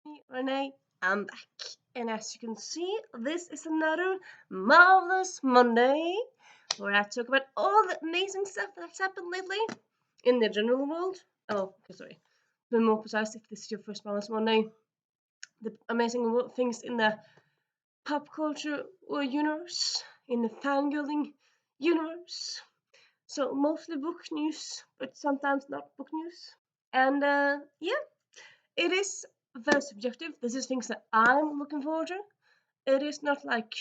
me, Renee. I'm back. And as you can see, this is another Marvelous Monday where I talk about all the amazing stuff that's happened lately in the general world. Oh, okay, sorry. To be more precise, if this is your first Marvelous Monday, the amazing things in the pop culture universe, in the fangirling universe. So, mostly book news, but sometimes not book news. And yeah, it is very subjective. This is things that I'm looking forward to. It is not like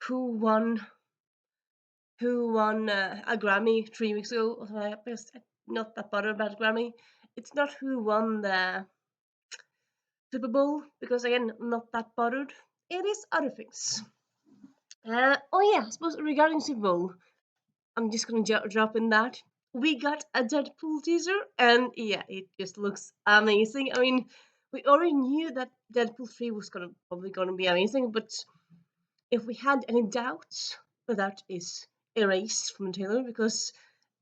who won a Grammy 3 weeks ago. Or something like that, because I'm not that bothered about Grammy. It's not who won the Super Bowl because again, I'm not that bothered. It is other things. Oh yeah, I suppose regarding Super Bowl, I'm just gonna drop in that we got a Deadpool teaser, and yeah, it just looks amazing. I mean, we already knew that Deadpool 3 was probably gonna be amazing, but if we had any doubts, that is erased from the trailer because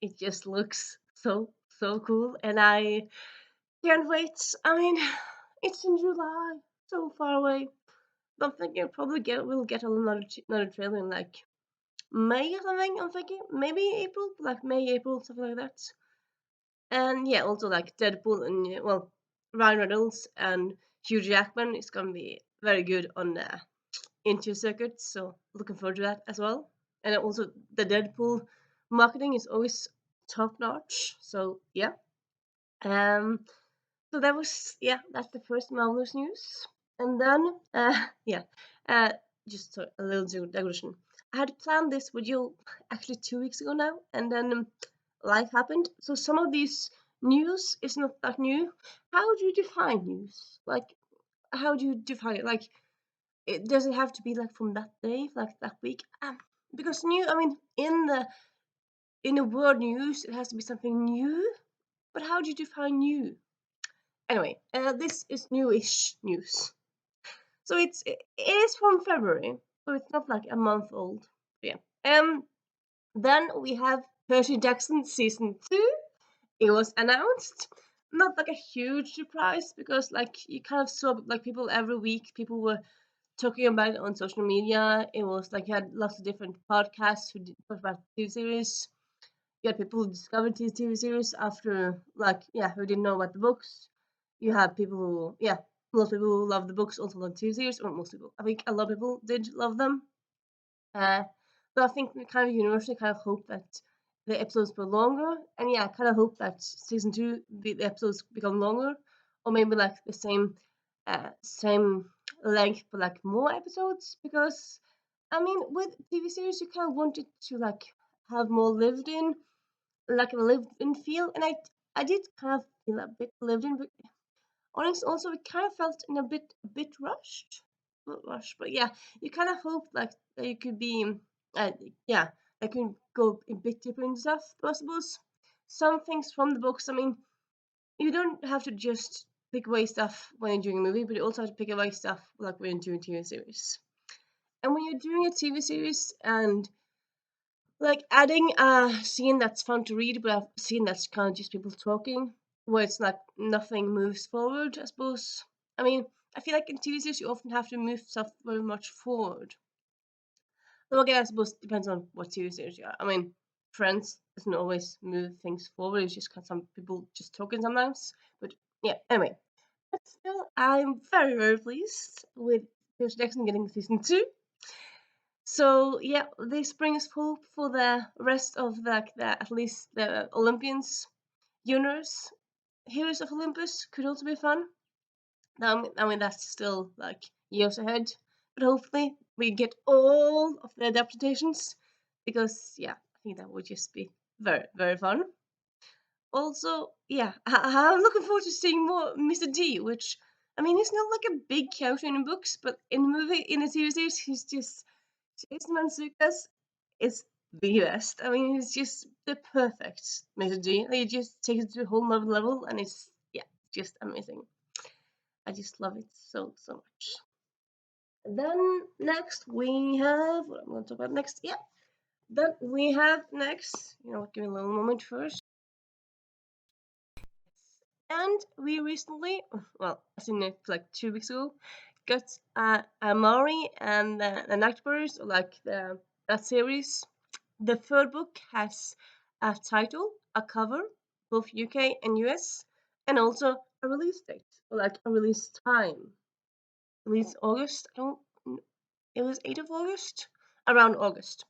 it just looks so cool, and I can't wait. I mean, it's in July, so far away. But I'm thinking we'll get another trailer in like May or something. I'm thinking maybe April, like May, April, something like that. And yeah, also like Deadpool and well, Ryan Reynolds and Hugh Jackman is gonna be very good on the into circuit. So looking forward to that as well. And also the Deadpool marketing is always top notch. So yeah. Um. So that was that's the first Marvelous news. And then yeah, uh, just a little digression. I had planned this video actually 2 weeks ago now, and then life happened. So some of these news is not that new. How do you define news? Like, how do you define it? Like, does it have to be like from that day, like that week? Because new, I mean, in the word news, it has to be something new. But how do you define new? Anyway, this is newish news. So it is from February, so it's not like a month old. Yeah. Then we have Percy Jackson season 2. It was announced. Not like a huge surprise because like you kind of saw like people every week. People were talking about it on social media. It was like you had lots of different podcasts who talked about TV series. You had people who discovered these TV series after like who didn't know about the books. You have people who most people who love the books also love TV series, or most people. I think a lot of people did love them. Uh, but I think we kind of universally kind of hope that the episodes were longer, and I kind of hope that season 2 the episodes become longer, or maybe like the same length but like more episodes, because I mean with TV series you kind of want it to like have more lived in, like a lived in feel, and I did kind of feel a bit lived in, but honestly also it kind of felt in a bit rushed, not rushed, but yeah, you kind of hope like that you could be uh, yeah I can go a bit deeper into stuff, but I suppose some things from the books, I mean, you don't have to just pick away stuff when you're doing a movie, but you also have to pick away stuff like when you're doing a TV series. And when you're doing a TV series and like adding a scene that's fun to read, but a scene that's kind of just people talking, where it's like nothing moves forward, I suppose. I mean, I feel like in TV series you often have to move stuff very much forward. Though again, I suppose it depends on what TV series you are. I mean, Friends doesn't always move things forward. It's just kind some people just talking sometimes. But yeah, anyway. But still, I'm very pleased with Percy Jackson getting season 2. So yeah, this brings hope for the rest of the at least the Olympians universe. Heroes of Olympus could also be fun. I mean that's still like years ahead, but hopefully we get all of the adaptations because I think that would just be very fun. Also, I'm looking forward to seeing more Mr. D, which I mean he's not like a big character in the books, but in the movie in the series he's just Jason Mantzoukas is the best. I mean, he's just the perfect Mr. D. He just takes it to a whole nother level, and it's just amazing. I just love it so much. Then next we have what I'm going to talk about next. Yeah. Then we have next. You know what? Give me a little moment first. And we recently, well, I seen it like 2 weeks ago, got Amari and the Nightbirds, like that series. The third book has a title, a cover, both UK and US, and also a release date, like a release time. Release August. I don't. It was 8th of August, around August.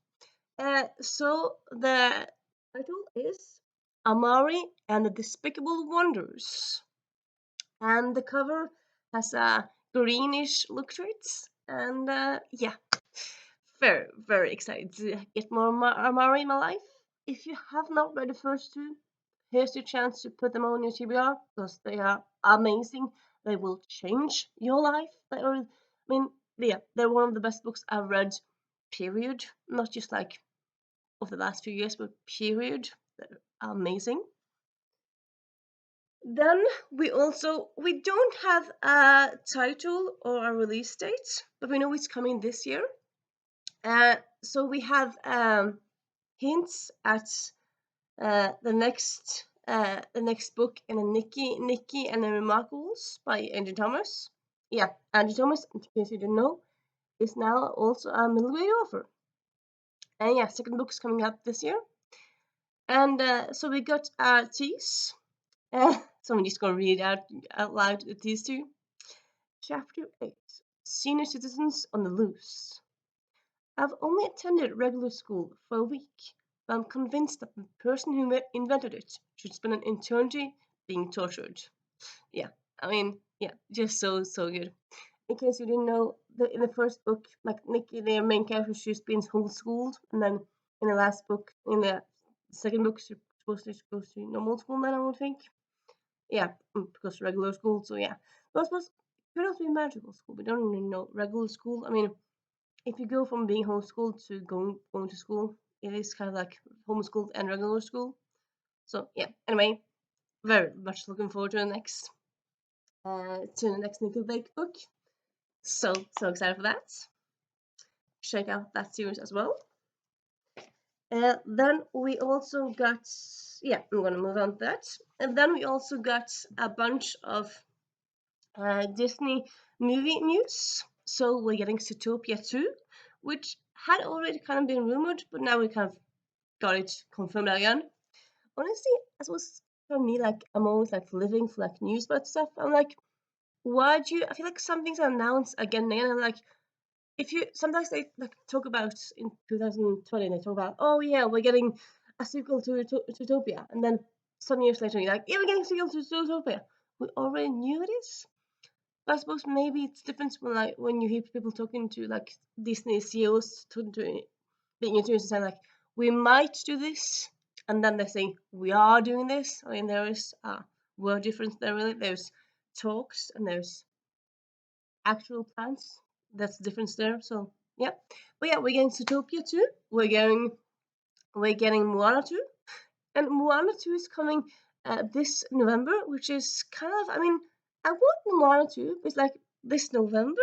So the title is Amari and the Despicable Wonders, and the cover has a greenish look to it, and yeah, very excited to get more Amari in my life. If you have not read the first two, here's your chance to put them on your TBR because they are amazing. They will change your life. I mean, yeah, they're one of the best books I've read. Period. Not just like of the last few years, but period. They're amazing. Then we don't have a title or a release date, but we know it's coming this year. So we have hints at the next book in a Nikki and the Remarkables by Angie Thomas. Yeah, Angie Thomas, in case you didn't know, is now also a middle grade author. And yeah, second book's coming up this year. And so we got a tease. So I'm just gonna read out loud the tease to you. Chapter 8: Senior Citizens on the Loose. I've only attended regular school for a week, but I'm convinced that the person who invented it should spend an eternity being tortured. Yeah, I mean, yeah, just so good. In case you didn't know, in the first book, like Nikki, the main character, she's been homeschooled, and then in the last book, in the second book, she's supposed to go to normal school. Then I would think, yeah, because regular school. So yeah, but I suppose it could also be magical school. We don't really know regular school. I mean, if you go from being homeschooled to going to school, it is kind of like homeschooled and regular school. So yeah. Anyway, very much looking forward to the next Nickelback book. So excited for that. Check out that series as well. Then we also got, yeah, I'm gonna move on to that. And then we also got a bunch of Disney movie news. So we're getting Zootopia 2, which had already kind of been rumored, but now we kind of got it confirmed again. Honestly, as was for me, like I'm always like living for like news about stuff. I'm like, why do you? I feel like something's announced again and again. And like, if you sometimes they like talk about in 2020, they talk about, oh yeah, we're getting a sequel to Zootopia, and then some years later, you're like, yeah, we're getting a sequel to Zootopia. We already knew it is. But I suppose maybe it's different when like when you hear people talking to like Disney CEOs to being introduced and saying like, we might do this, and then they say we are doing this. I mean, there is a word difference there really. There's talks and there's actual plans. That's the difference there. So yeah, but yeah, we're getting Zootopia 2. We're getting Moana 2, and Moana 2 is coming this November, which is kind of, I mean, I want Moana 2, but it's like this November.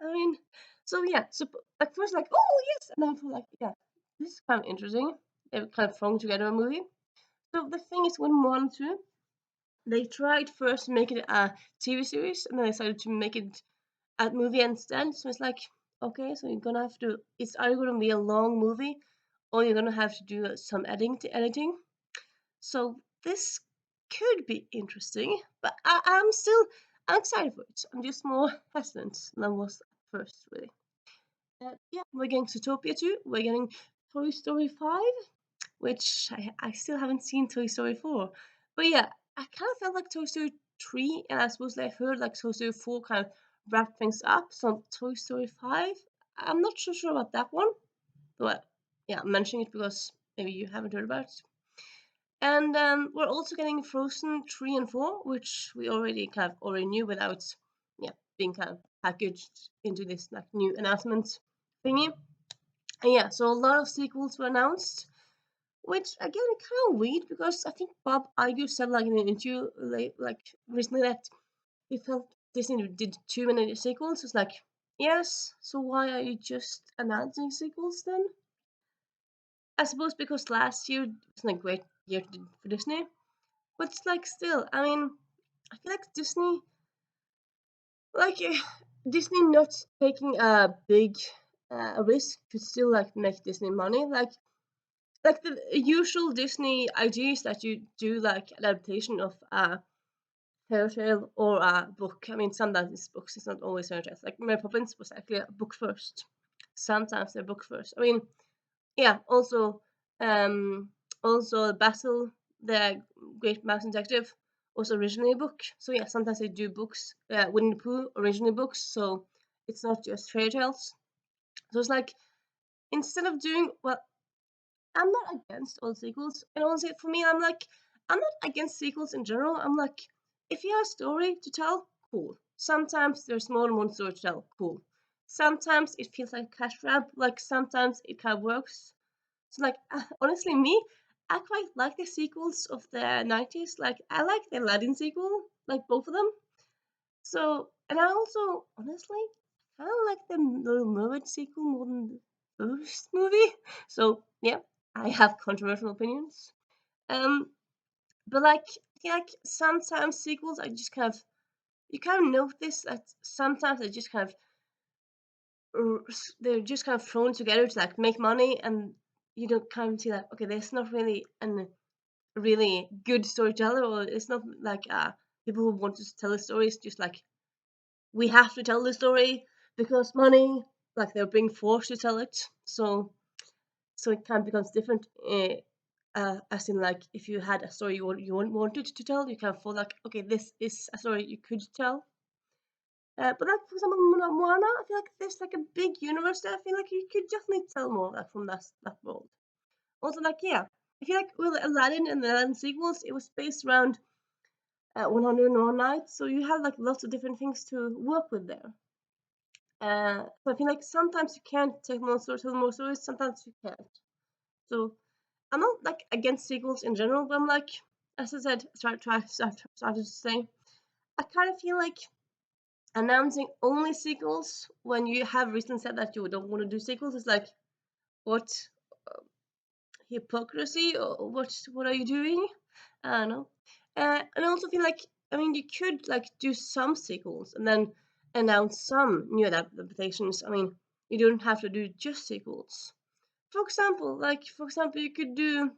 I mean, so yeah, so at first like, oh yes, and then I feel like, yeah, this is kind of interesting. They've kind of thrown together a movie. So the thing is, with Moana 2, they tried first to make it a TV series, and then they decided to make it a movie instead. So it's like, okay, so you're gonna have to. It's either gonna be a long movie, or you're gonna have to do some editing. So this could be interesting, but I'm excited for it. I'm just more hesitant than was at first, really. Yeah, we're getting Zootopia 2. We're getting Toy Story 5, which I still haven't seen Toy Story 4. But yeah, I kind of felt like Toy Story 3, and I suppose I heard like Toy Story 4 kind of wrap things up. So Toy Story 5, I'm not so sure about that one. But yeah, I'm mentioning it because maybe you haven't heard about it. And we're also getting Frozen 3 and 4, which we already knew without being kind of packaged into this like new announcement thingy. And yeah, so a lot of sequels were announced, which again kind of weird because I think Bob Iger said like in an interview like recently that he felt Disney did too many sequels. It's like, yes, so why are you just announcing sequels then? I suppose because last year wasn't a great year for Disney. But it's like still, I mean, I feel like like Disney not taking a big risk could still like make Disney money. Like the usual Disney ideas that you do like adaptation of a fairy tale or a book. I mean, sometimes it's books. It's not always fairy tales. Like Mary Poppins was actually a book first. Sometimes they're book first. I mean, yeah. Um, also Basil, the Great Mountain Detective, was originally a book. So yeah, sometimes they do books. Winnie the Pooh originally books. So it's not just fairy tales. So it's like instead of doing well, I'm not against all sequels. And honestly, for me, I'm not against sequels in general. I'm like, if you have a story to tell, cool. Sometimes there's more than one story to tell, cool. Sometimes it feels like a cash grab, like sometimes it kind of works. So like, honestly, me, I quite like the sequels of the 90s. Like, I like the Aladdin sequel, like both of them. So, and I also, honestly, I don't like the Little Mermaid sequel more than the first movie. So, yeah, I have controversial opinions. Um, but like, I feel like sometimes sequels, I just kind of, you kind of notice that sometimes they just kind of, they're just kind of thrown together to like make money, and you don't kind of see that, okay, there's not really a really good storyteller, or it's not like people who want to tell a story, it's just like we have to tell the story because money, like they're being forced to tell it. So it kind of becomes different. As in, like if you had a story wanted to tell, you kind of feel like, okay, this is a story you could tell. But like for example, Moana, I feel like there's like a big universe there. I feel like you could definitely tell more like from that world. Also, like yeah, I feel like with Aladdin and the Aladdin sequels, it was based around 101 Nights, so you have like lots of different things to work with there. So I feel like sometimes you can't take more stories, tell more stories. Sometimes you can't. So I'm not like against sequels in general, but I'm like, as I said, started to say, I kind of feel like announcing only sequels when you have recently said that you don't want to do sequels is like, what hypocrisy, or what are you doing? I don't know. And I also feel like, I mean, you could like do some sequels and then announce some new adaptations. I mean, you don't have to do just sequels. For example, you could do,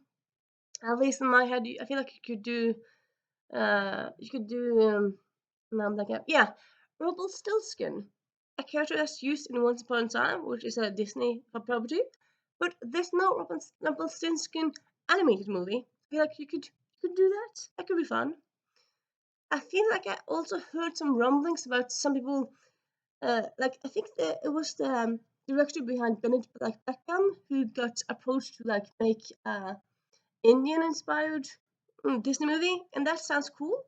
at least in my head, I feel like now I'm like, yeah, Rumpelstiltskin, a character that's used in Once Upon a Time, which is a Disney property, but there's no Rumpelstiltskin animated movie. I feel like you could do that. That could be fun. I feel like I also heard some rumblings about some people. Like I think it was the director behind Bennett like Beckham who got approached to like make Indian inspired Disney movie, and that sounds cool.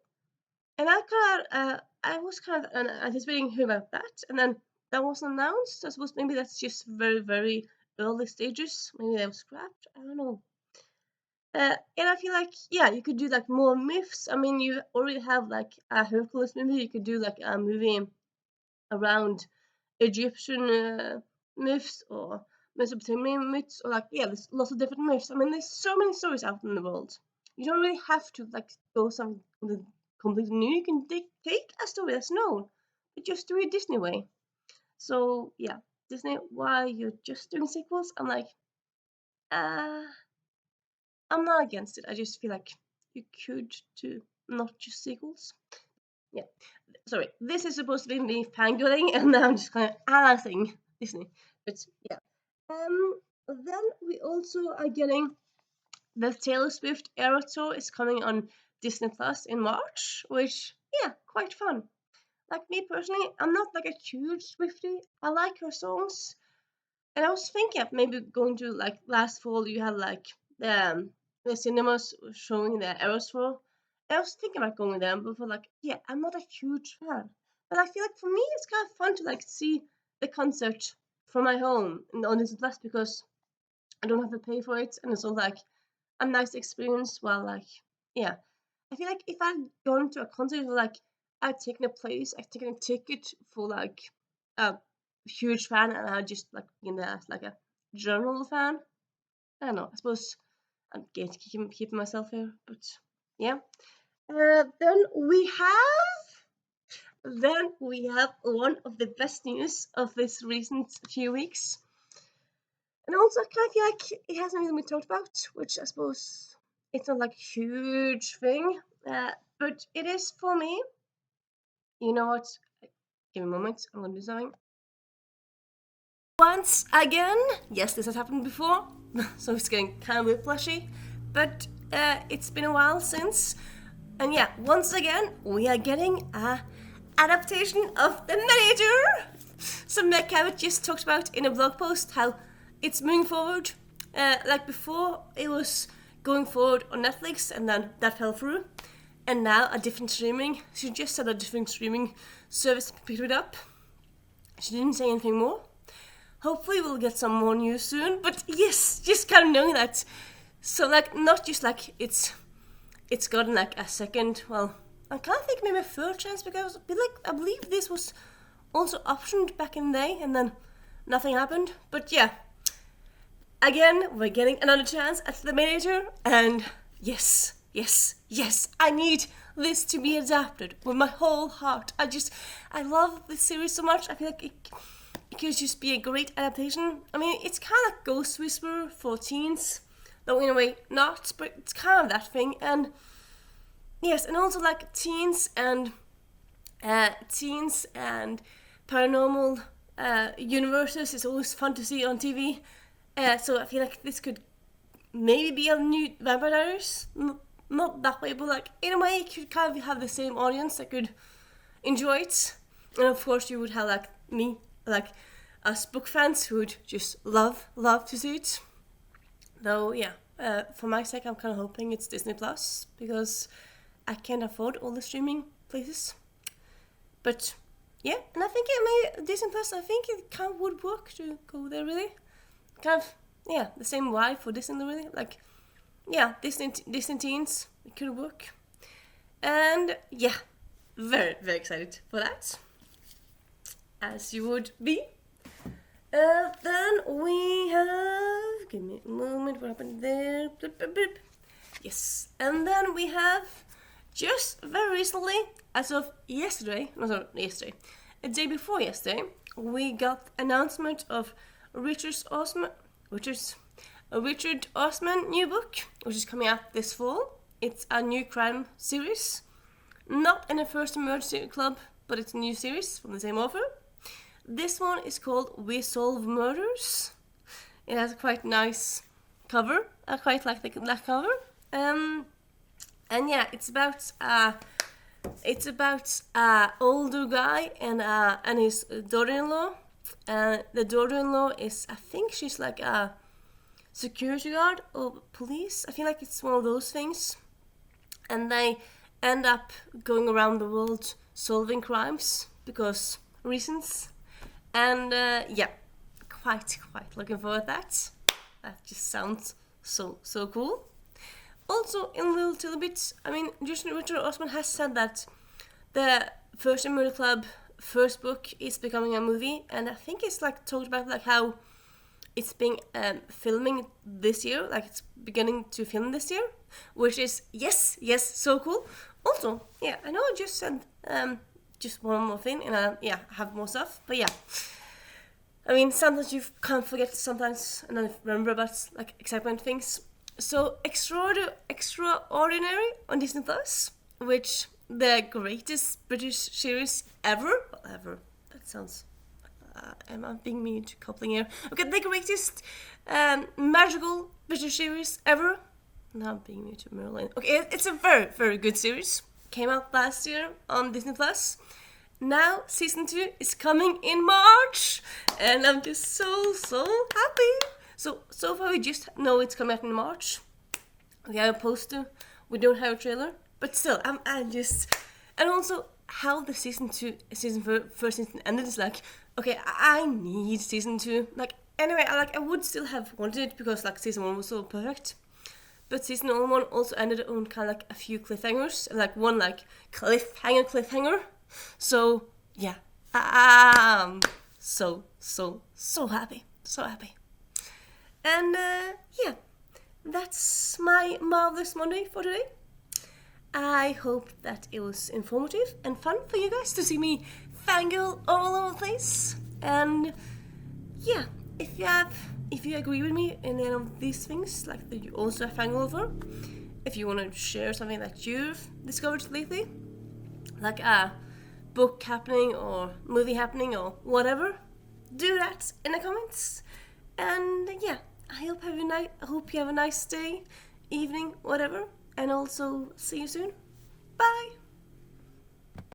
And I was kind of anticipating hearing about that, and then that was announced. I suppose maybe that's just very very early stages. Maybe that was scrapped. I don't know. And I feel like yeah, you could do like more myths. I mean, you already have like a Hercules movie. You could do like a movie around Egyptian myths or Mesopotamian myths, or like yeah, there's lots of different myths. I mean, there's so many stories out in the world. You don't really have to like go something completely new. You can take a story that's known, but just do it Disney way. So yeah, Disney, why you're just doing sequels? I'm like, uh, I'm not against it. I just feel like you could do not just sequels. Yeah, sorry, this is supposed to be me fangirling, and now I'm just kind of analyzing Disney. But yeah. Then we also are getting the Taylor Swift Eras Tour is coming on Disney Plus in March, which yeah, quite fun. Like me personally, I'm not like a huge Swiftie. I like her songs, and I was thinking of maybe going to like last fall. You had like the cinemas showing the Eras Tour. I was thinking about going there, but for like yeah, I'm not a huge fan. But I feel like for me, it's kind of fun to like see the concert from my home and on Disney Plus because I don't have to pay for it, and it's all like a nice experience. While like yeah, I feel like if I'd gone to a concert, like I'd taken a place, I'd taken a ticket for like a huge fan, and I'd just like in there as like a general fan. I don't know. I suppose I'm gatekeeping myself here, but yeah. Then we have one of the best news of this recent few weeks. And also, I kind of feel like it hasn't really been talked about, which I suppose it's not like a huge thing, but it is for me. You know what? Give me a moment. I'm gonna do something. Once again, yes, this has happened before, so it's getting kind of whiplashy, but it's been a while since, and yeah, once again, we are getting a adaptation of The Manager. So Meg Cabot just talked about in a blog post how it's moving forward. Like before, it was going forward on Netflix, and then that fell through, and now a different streaming. She just said a different streaming service picked it up. She didn't say anything more. Hopefully we'll get some more news soon, but yes, just kind of knowing that. So like, not just like it's gotten like a second, well, I kind of think maybe a third chance, because I believe this was also optioned back in the day, and then nothing happened. But yeah, again, we're getting another chance at The Manager, and yes, I need this to be adapted with my whole heart. I love this series so much. I feel like it could just be a great adaptation. I mean, it's kind of like Ghost Whisperer for teens, though in a way not, but it's kind of that thing. And yes, and also like teens and paranormal universes is always fun to see on TV. So I feel like this could maybe be a new Vampire Diaries. Not that way, but like in a way, it could kind of have the same audience that could enjoy it. And of course, you would have like me, like us book fans who would just love to see it. Though yeah, for my sake, I'm kind of hoping it's Disney Plus, because I can't afford all the streaming places. But yeah, and I think Disney Plus, I think it kind of would work to go there, really. Kind of, yeah, the same vibe for Disney, really. Like, yeah, Disney teens, it could work. And yeah, very excited for that, as you would be. Then we have, give me a moment, what happened there? Bloop, bloop, bloop. Yes, and then we have just very recently, as of yesterday, a day before yesterday, we got announcement of Richard Osman new book, which is coming out this fall. It's a new crime series, not in a First Murder Club, but it's a new series from the same author. This one is called We Solve Murders. It has a quite nice cover. I quite like that cover. And yeah, it's about a older guy and his daughter-in-law. The daughter-in-law is, I think she's like a security guard or police. I feel like it's one of those things. And they end up going around the world solving crimes because reasons. And yeah, quite looking forward to that. That just sounds so cool. Also, in a little bit, I mean, Richard Osman has said that the First Murder Club first book is becoming a movie, and I think it's like talked about like how it's being filming this year, like it's beginning to film this year, which is yes, so cool. Also, yeah, I know I just said just one more thing, and I have more stuff, but yeah. I mean, sometimes you can't forget sometimes, and then remember about like excitement things. So, Extraordinary on Disney Plus, which the greatest British series ever. That sounds. Am I being mean to coupling here? Okay, the greatest magical British series ever. Now I'm being mean to Merlin. Okay, it's a very good series. Came out last year on Disney Plus. Now season 2 is coming in March, and I'm just so happy. So far we just know it's coming out in March. We have a poster. We don't have a trailer, but still, I'm just, and also how the first season ended is like, okay, I need season 2. Like anyway, I would still have wanted it because like season 1 was so perfect, but season 1 also ended on kind of like a few cliffhangers, and like one like cliffhanger. So yeah, I'm so happy, and yeah, that's my Marvellous Monday for today. I hope that it was informative and fun for you guys to see me fangirl all over the place. And yeah, if you agree with me in any of these things, like that you also have fangirl over, if you want to share something that you've discovered lately, like a book happening or movie happening or whatever, do that in the comments. And yeah, I hope you have a nice day, evening, whatever, and also see you soon. Bye!